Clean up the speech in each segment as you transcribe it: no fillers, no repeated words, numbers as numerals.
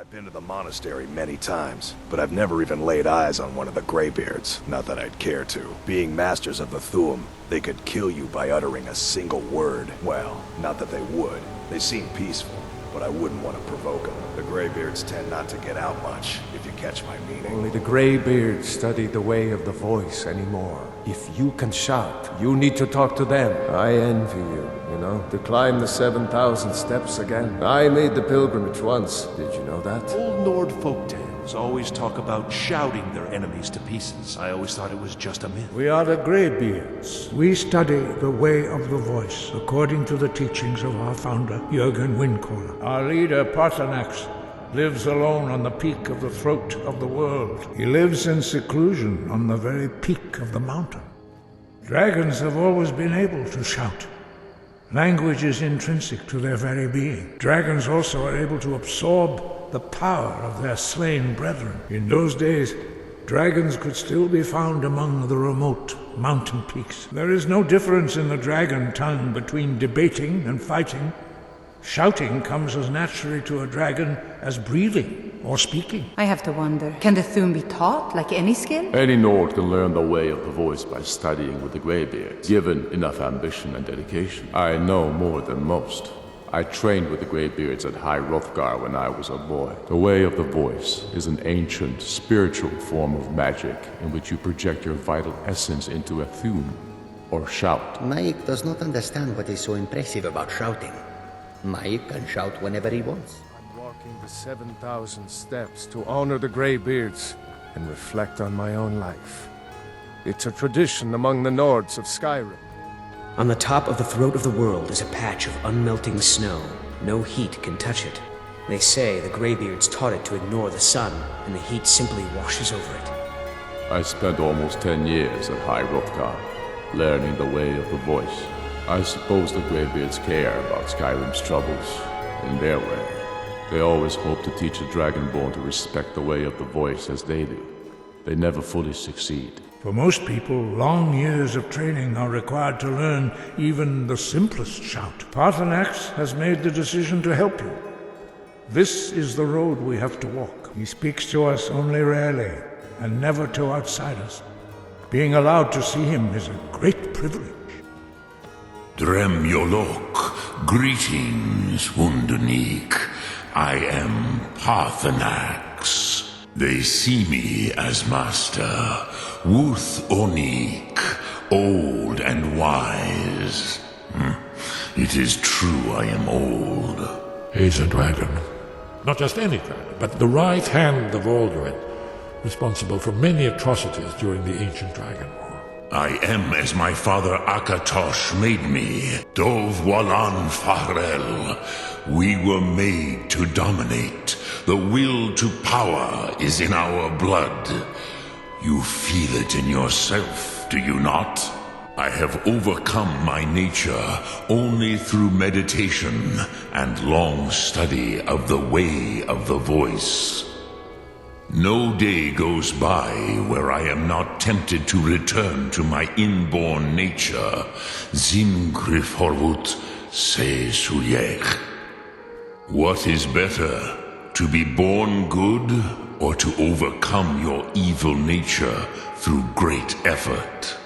I've been to the monastery many times, but I've never even laid eyes on one of the Greybeards, not that I'd care to. Being masters of the Thu'um, they could kill you by uttering a single word. Well, not that they would. They seem peaceful, but I wouldn't want to provoke them. The Greybeards tend not to get out much, if you catch my meaning. Only the Greybeards study the way of the voice anymore. If you can shout, you need to talk to them. I envy you, to climb the 7,000 steps again. I made the pilgrimage once. Did you know that? Old Nord folktales always talk about shouting their enemies to pieces. I always thought it was just a myth. We are the Greybeards. We study the way of the voice, according to the teachings of our founder, Jurgen Windcaller. Our leader, Paarthurnax, lives alone on the peak of the throat of the world. He lives in seclusion on the very peak of the mountain. Dragons have always been able to shout. Language is intrinsic to their very being. Dragons also are able to absorb the power of their slain brethren. In those days, dragons could still be found among the remote mountain peaks. There is no difference in the dragon tongue between debating and fighting. Shouting comes as naturally to a dragon as breathing or speaking. I have to wonder, can the Thu'um be taught like any skill? Any Nord can learn the way of the voice by studying with the Greybeards, given enough ambition and dedication. I know more than most. I trained with the Greybeards at High Hrothgar when I was a boy. The way of the voice is an ancient, spiritual form of magic in which you project your vital essence into a Thu'um, or shout. Mike does not understand what is so impressive about shouting. Mike can shout whenever he wants. I'm walking the 7,000 steps to honor the Greybeards and reflect on my own life. It's a tradition among the Nords of Skyrim. On the top of the throat of the world is a patch of unmelting snow. No heat can touch it. They say the Greybeards taught it to ignore the sun, and the heat simply washes over it. I spent almost 10 years at High Hrothgar, learning the way of the voice. I suppose the Greybeards care about Skyrim's troubles, in their way. They always hope to teach a Dragonborn to respect the way of the voice as they do. They never fully succeed. For most people, long years of training are required to learn even the simplest shout. Paarthurnax has made the decision to help you. This is the road we have to walk. He speaks to us only rarely, and never to outsiders. Being allowed to see him is a great privilege. Drem Yolok, greetings, Wunderneek. I am Paarthurnax. They see me as master, Wuth Onik, old and wise. It is true I am old. He's a dragon. Not just any dragon, but the right hand of Alduin, responsible for many atrocities during the ancient Dragon War. I am as my father Akatosh made me, Dov Walan Farel. We were made to dominate. The will to power is in our blood. You feel it in yourself, do you not? I have overcome my nature only through meditation and long study of the way of the voice. No day goes by where I am not tempted to return to my inborn nature. Zimgrif Horvut se Suyech. What is better, to be born good or to overcome your evil nature through great effort?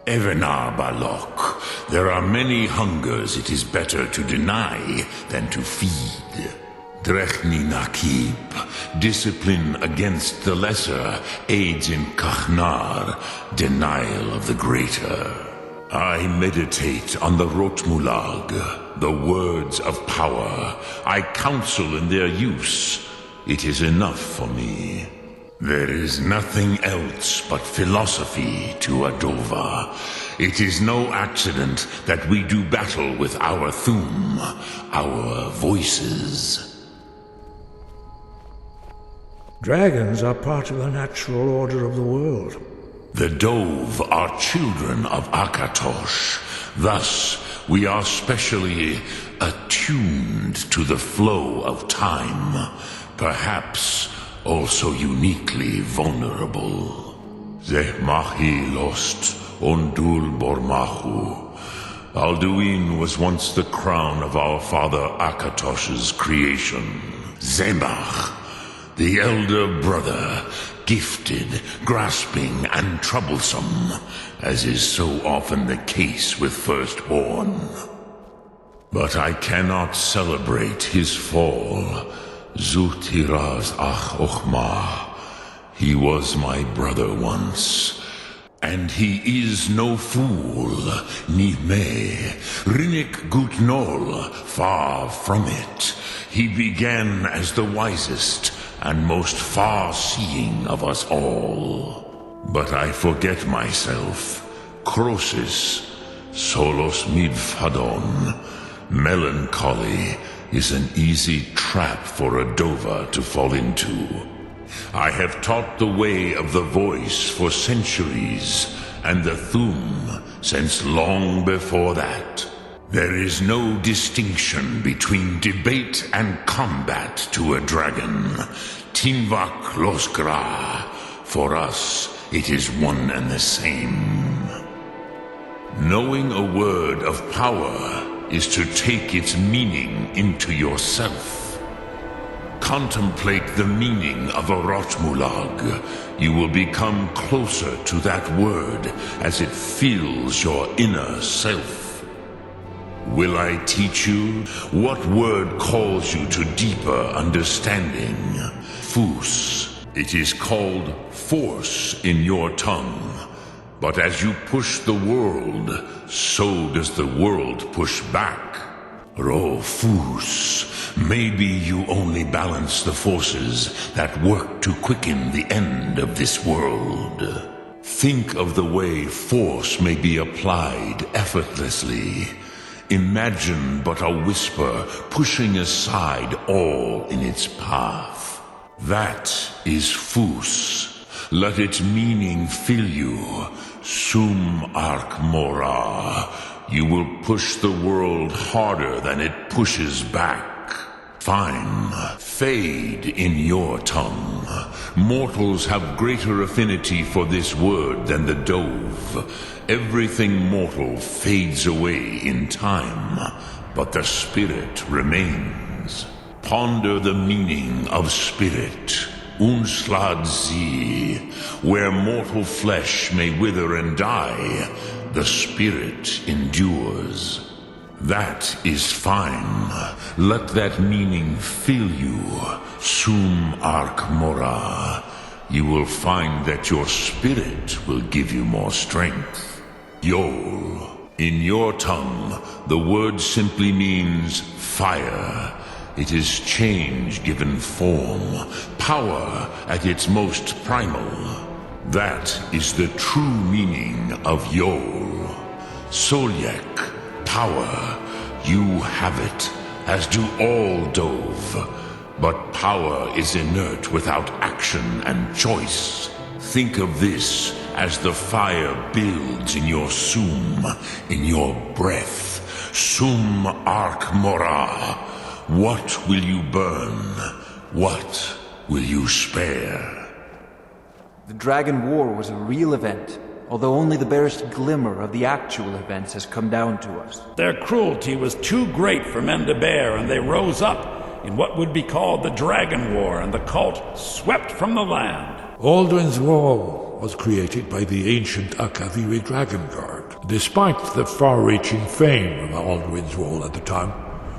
Evenar Balok, there are many hungers it is better to deny than to feed. Drechni Nakib, discipline against the lesser, aids in Kachnar, denial of the greater. I meditate on the Rotmulaag, the words of power. I counsel in their use. It is enough for me. There is nothing else but philosophy to Adova. It is no accident that we do battle with our Thu'um, our voices. Dragons are part of the natural order of the world. The Dove are children of Akatosh. Thus, we are specially attuned to the flow of time, perhaps also uniquely vulnerable. Zehmahi lost Ondul Bormahu. Alduin was once the crown of our father Akatosh's creation. Zemach, the elder brother, gifted, grasping, and troublesome, as is so often the case with firstborn. But I cannot celebrate his fall. Zutiraz ach ochma. He was my brother once. And he is no fool, ni me, Rinnik Gutnol, far from it. He began as the wisest and most far-seeing of us all. But I forget myself. Crosis, solos midfadon. Melancholy is an easy trap for a Dova to fall into. I have taught the way of the voice for centuries, and the Thu'um since long before that. There is no distinction between debate and combat to a dragon. Tinvak Loskra. For us, it is one and the same. Knowing a word of power is to take its meaning into yourself. Contemplate the meaning of a Rotmulaag. You will become closer to that word as it fills your inner self. Will I teach you? What word calls you to deeper understanding? Fus. It is called force in your tongue. But as you push the world, so does the world push back. Rofus. Maybe you only balance the forces that work to quicken the end of this world. Think of the way force may be applied effortlessly. Imagine but a whisper pushing aside all in its path. That is Fus. Let its meaning fill you. Sum arc mora. You will push the world harder than it pushes back. Feim, fade in your tongue. Mortals have greater affinity for this word than the dove. Everything mortal fades away in time, but the spirit remains. Ponder the meaning of spirit. Unslad zi. Where mortal flesh may wither and die, the spirit endures. That is Feim. Let that meaning fill you. Sum arc mora. You will find that your spirit will give you more strength. Yol. In your tongue, the word simply means fire. It is change given form, power at its most primal. That is the true meaning of Yol. Solyek. Power, you have it, as do all Dove. But power is inert without action and choice. Think of this as the fire builds in your sum, in your breath. Sum arc mora. What will you burn? What will you spare? The Dragon War was a real event. Although only the barest glimmer of the actual events has come down to us. Their cruelty was too great for men to bear, and they rose up in what would be called the Dragon War, and the cult swept from the land. Alduin's Wall was created by the ancient Akaviri Dragon Guard. Despite the far-reaching fame of Alduin's Wall at the time,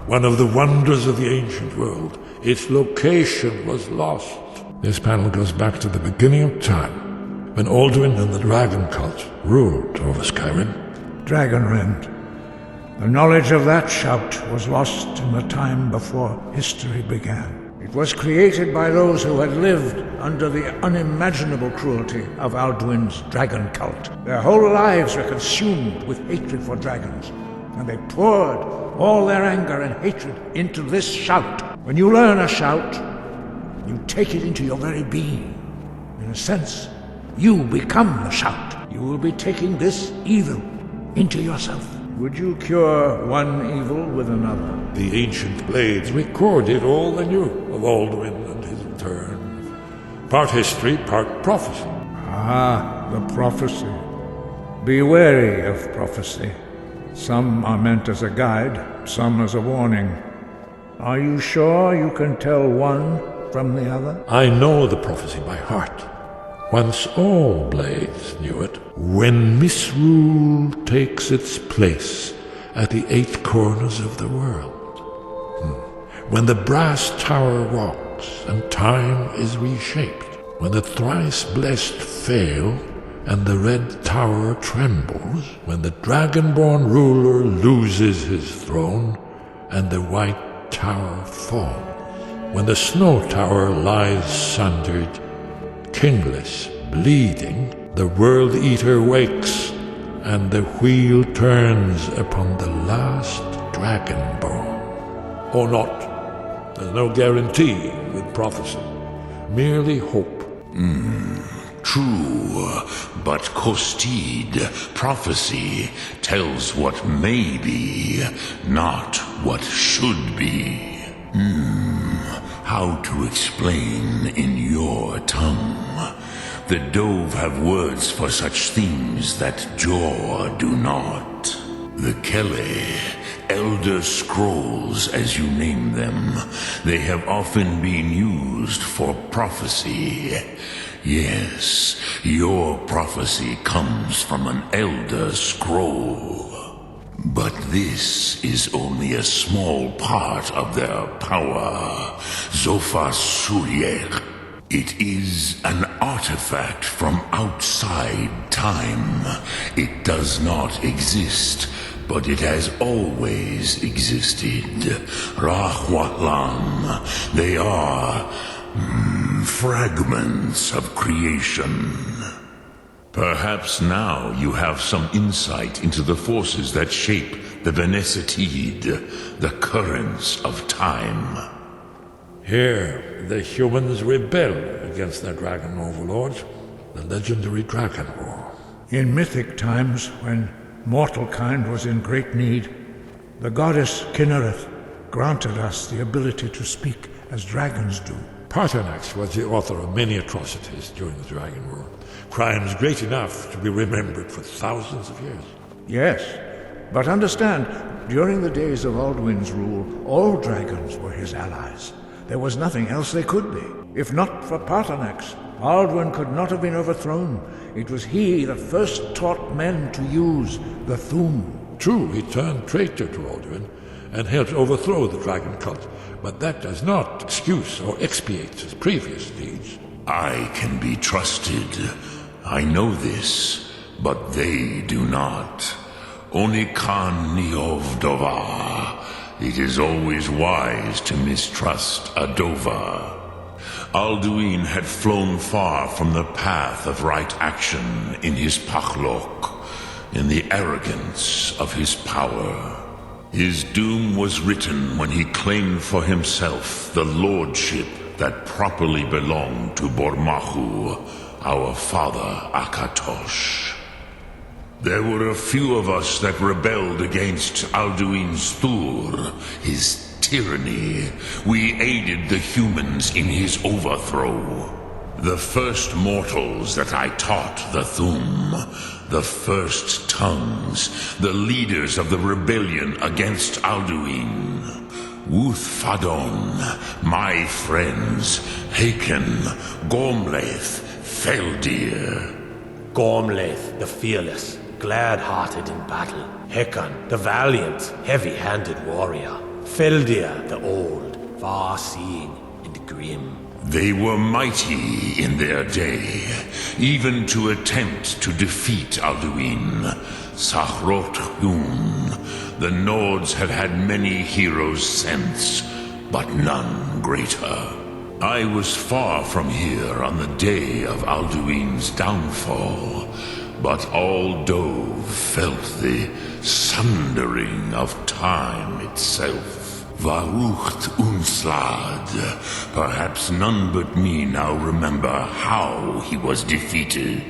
one of the wonders of the ancient world, its location was lost. This panel goes back to the beginning of time, when Alduin and the Dragon Cult ruled over Skyrim. Dragonrend. The knowledge of that shout was lost in the time before history began. It was created by those who had lived under the unimaginable cruelty of Alduin's Dragon Cult. Their whole lives were consumed with hatred for dragons, and they poured all their anger and hatred into this shout. When you learn a shout, you take it into your very being. In a sense, you become the shout. You will be taking this evil into yourself. Would you cure one evil with another? The ancient blades recorded all they knew of Alduin and his return. Part history, part prophecy. Ah, the prophecy. Be wary of prophecy. Some are meant as a guide, some as a warning. Are you sure you can tell one from the other? I know the prophecy by heart. Once all blades knew it. When misrule takes its place at the 8 corners of the world. When the brass tower rocks and time is reshaped. When the thrice blessed fail and the red tower trembles. When the Dragonborn ruler loses his throne and the white tower falls. When the snow tower lies sundered, kingless, bleeding, the World Eater wakes, and the wheel turns upon the last Dragonborn. Or not. There's no guarantee with prophecy. Merely hope. True, but Kostid, prophecy, tells what may be, not what should be. How to explain in your tongue? The Dove have words for such themes that Jor do not. The Kelle, Elder Scrolls as you name them, they have often been used for prophecy. Yes, your prophecy comes from an Elder Scroll. But this is only a small part of their power. Zophar Suryer. It is an artifact from outside time. It does not exist, but it has always existed. Rahwatlan. They are fragments of creation. Perhaps now you have some insight into the forces that shape the Venesetid, the currents of time. Here, the humans rebel against their dragon overlords, the legendary Dragon War. In mythic times, when mortal kind was in great need, the goddess Kynareth granted us the ability to speak as dragons do. Paarthurnax was the author of many atrocities during the Dragon War. Crimes great enough to be remembered for thousands of years. Yes, but understand, during the days of Alduin's rule, all dragons were his allies. There was nothing else they could be. If not for Paarthurnax, Alduin could not have been overthrown. It was he that first taught men to use the Thu'um. True, he turned traitor to Alduin and helped overthrow the dragon cult, but that does not excuse or expiate his previous deeds. I can be trusted. I know this, but they do not. Only Khan Niov Dovar. It is always wise to mistrust a Dovar. Alduin had flown far from the path of right action in his Pachlok, in the arrogance of his power. His doom was written when he claimed for himself the lordship that properly belonged to Bormahu, our father Akatosh. There were a few of us that rebelled against Alduin's Thur, his tyranny. We aided the humans in his overthrow. The first mortals that I taught the Thu'um, the first tongues, the leaders of the rebellion against Alduin. Wuthfadon, my friends, Haken, Gormlaith, Feldir. Gormlaith, the fearless, glad-hearted in battle. Haken, the valiant, heavy-handed warrior. Feldir, the old, far-seeing and grim. They were mighty in their day, even to attempt to defeat Alduin. Sahrot Hun, the Nords have had many heroes since, but none greater. I was far from here on the day of Alduin's downfall, but all Dove felt the sundering of time itself. Varucht Unslad. Perhaps none but me now remember how he was defeated.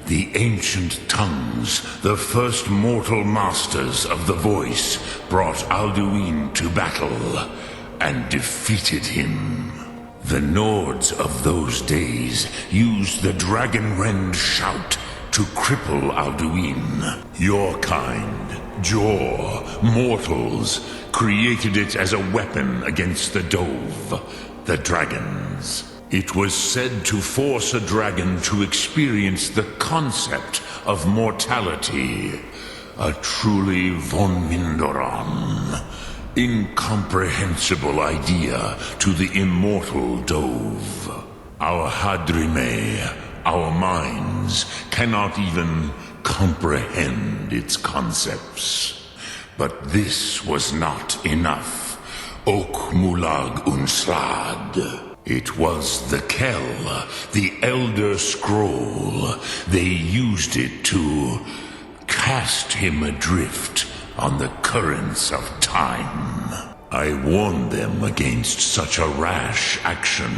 The ancient tongues, the first mortal masters of the voice, brought Alduin to battle and defeated him. The Nords of those days used the Dragonrend shout to cripple Alduin. Your kind Jor, mortals, created it as a weapon against the Dove, the dragons. It was said to force a dragon to experience the concept of mortality. A truly von Mindoran, incomprehensible idea to the immortal Dove. Our Hadrime, our minds, cannot even comprehend its concepts. But this was not enough. Rotmulaag Unsrad. It was the Kell, the Elder Scroll. They used it to cast him adrift on the currents of time. I warned them against such a rash action.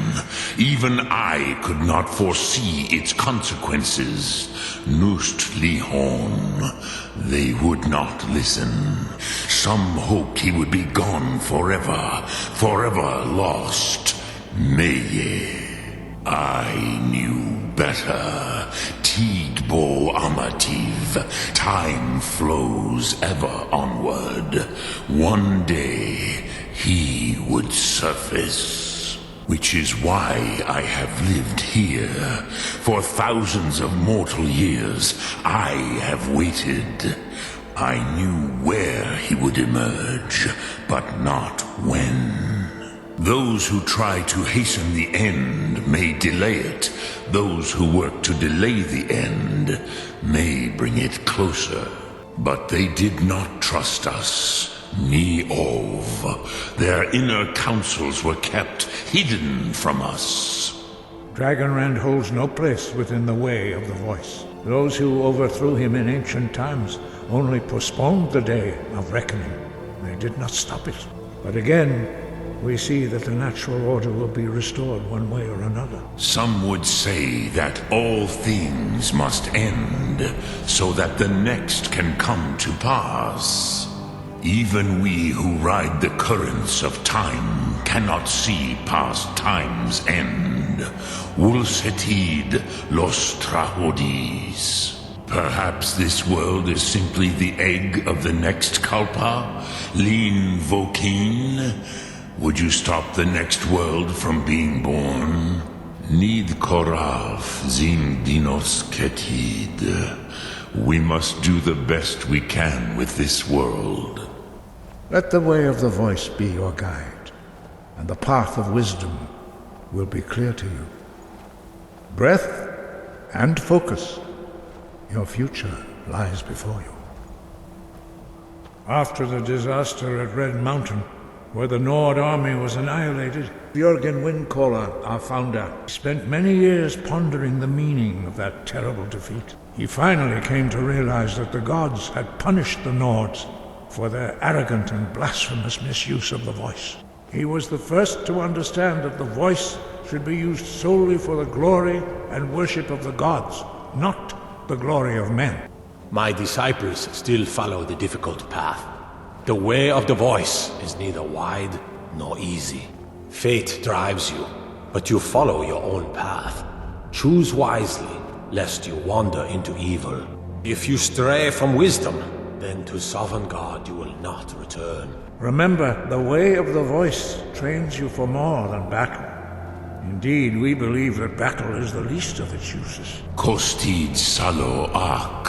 Even I could not foresee its consequences. Nust Lihon. They would not listen. Some hoped he would be gone forever, forever lost. Meye. I knew better. Tidbo Amativ. Time flows ever onward. One day he would surface. Which is why I have lived here. For thousands of mortal years, I have waited. I knew where he would emerge, but not when. Those who try to hasten the end may delay it. Those who work to delay the end may bring it closer. But they did not trust us, ni Ov. Their inner counsels were kept hidden from us. Dragonrend holds no place within the way of the voice. Those who overthrew him in ancient times only postponed the day of reckoning. They did not stop it. But again, we see that the natural order will be restored one way or another. Some would say that all things must end, so that the next can come to pass. Even we who ride the currents of time cannot see past time's end. Wulsetid los trahodis. Perhaps this world is simply the egg of the next Kalpa? Lin Vokin? Would you stop the next world from being born? Nid Koraf Zin Dinos Ketid. We must do the best we can with this world. Let the way of the voice be your guide, and the path of wisdom will be clear to you. Breath and focus. Your future lies before you. After the disaster at Red Mountain, where the Nord army was annihilated, Jurgen Windcaller, our founder, spent many years pondering the meaning of that terrible defeat. He finally came to realize that the gods had punished the Nords for their arrogant and blasphemous misuse of the voice. He was the first to understand that the voice should be used solely for the glory and worship of the gods, not the glory of men. My disciples still follow the difficult path. The way of the voice is neither wide nor easy. Fate drives you, but you follow your own path. Choose wisely, lest you wander into evil. If you stray from wisdom, then to Sovereign God you will not return. Remember, the way of the voice trains you for more than battle. Indeed, we believe that battle is the least of its uses. Kostid Salo Ak.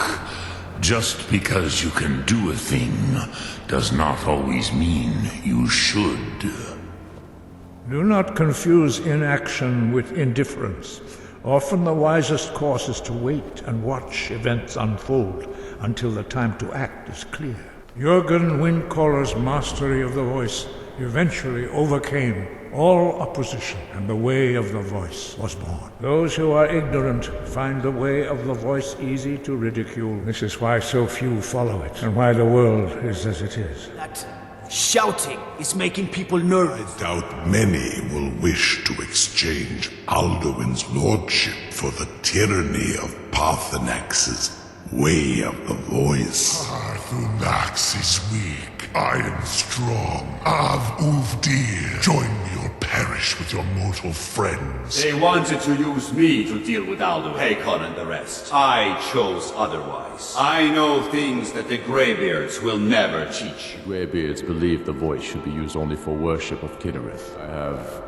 Just because you can do a thing does not always mean you should. Do not confuse inaction with indifference. Often the wisest course is to wait and watch events unfold until the time to act is clear. Jurgen Windcaller's mastery of the voice eventually overcame all opposition, and the way of the voice was born. Those who are ignorant find the way of the voice easy to ridicule. This is why so few follow it, and why the world is as it is. That shouting is making people nervous. I doubt many will wish to exchange Alduin's lordship for the tyranny of Paarthurnax's way of the voice. Paarthurnax is weak. I am strong. Av Uvdir. Join your perish with your mortal friends. They wanted to use me to deal with Alduin, Hakon and the rest. I chose otherwise. I know things that the Greybeards will never teach you. Greybeards believe the voice should be used only for worship of Kynareth. I have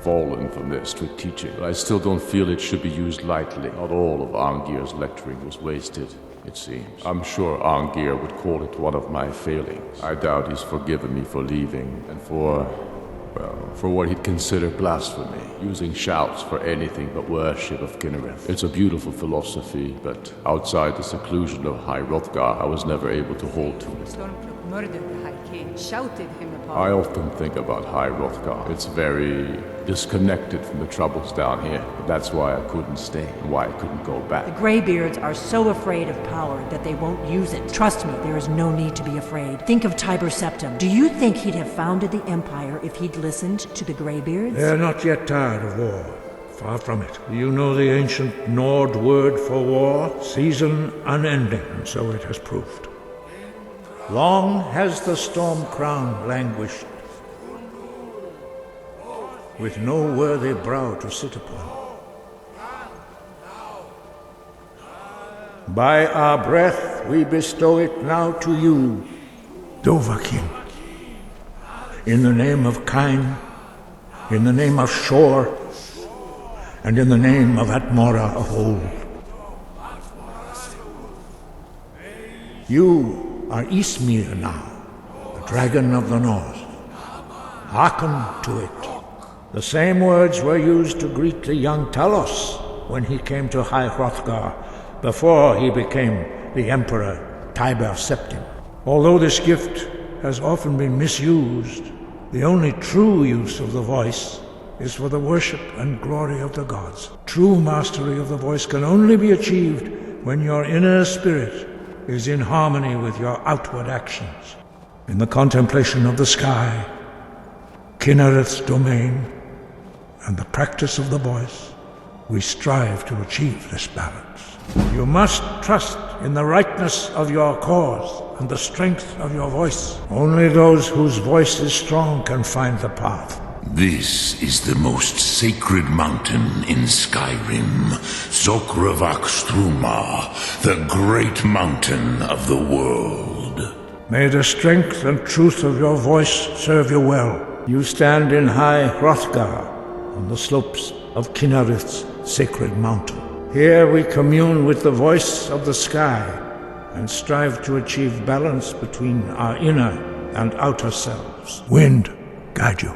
fallen from their strict teaching, but I still don't feel it should be used lightly. Not all of Arngeir's lecturing was wasted, it seems. I'm sure Arngeir would call it one of my failings. I doubt he's forgiven me for leaving, and for what he'd consider blasphemy, using shouts for anything but worship of Kynareth. It's a beautiful philosophy, but outside the seclusion of High Hrothgar, I was never able to hold to it. I often think about High Hrothgar. It's very disconnected from the troubles down here. But that's why I couldn't stay, and why I couldn't go back. The Greybeards are so afraid of power that they won't use it. Trust me, there is no need to be afraid. Think of Tiber Septim. Do you think he'd have founded the Empire if he'd listened to the Greybeards? They're not yet tired of war. Far from it. Do you know the ancient Nord word for war? Season unending, and so it has proved. Long has the storm crown languished, with no worthy brow to sit upon. By our breath we bestow it now to you, Dovahkiin. In the name of Kyne, in the name of Shor, and in the name of Atmora of old. You are Ysmir now, the dragon of the north. Hearken to it. The same words were used to greet the young Talos when he came to High Hrothgar, before he became the Emperor Tiber Septim. Although this gift has often been misused, the only true use of the voice is for the worship and glory of the gods. True mastery of the voice can only be achieved when your inner spirit is in harmony with your outward actions. In the contemplation of the sky, Kynareth's domain, and the practice of the voice, we strive to achieve this balance. You must trust in the rightness of your cause and the strength of your voice. Only those whose voice is strong can find the path. This is the most sacred mountain in Skyrim, Zokravak Struma, the great mountain of the world. May the strength and truth of your voice serve you well. You stand in High Hrothgar, on the slopes of Kynareth's sacred mountain. Here we commune with the voice of the sky and strive to achieve balance between our inner and outer selves. Wind, guide you.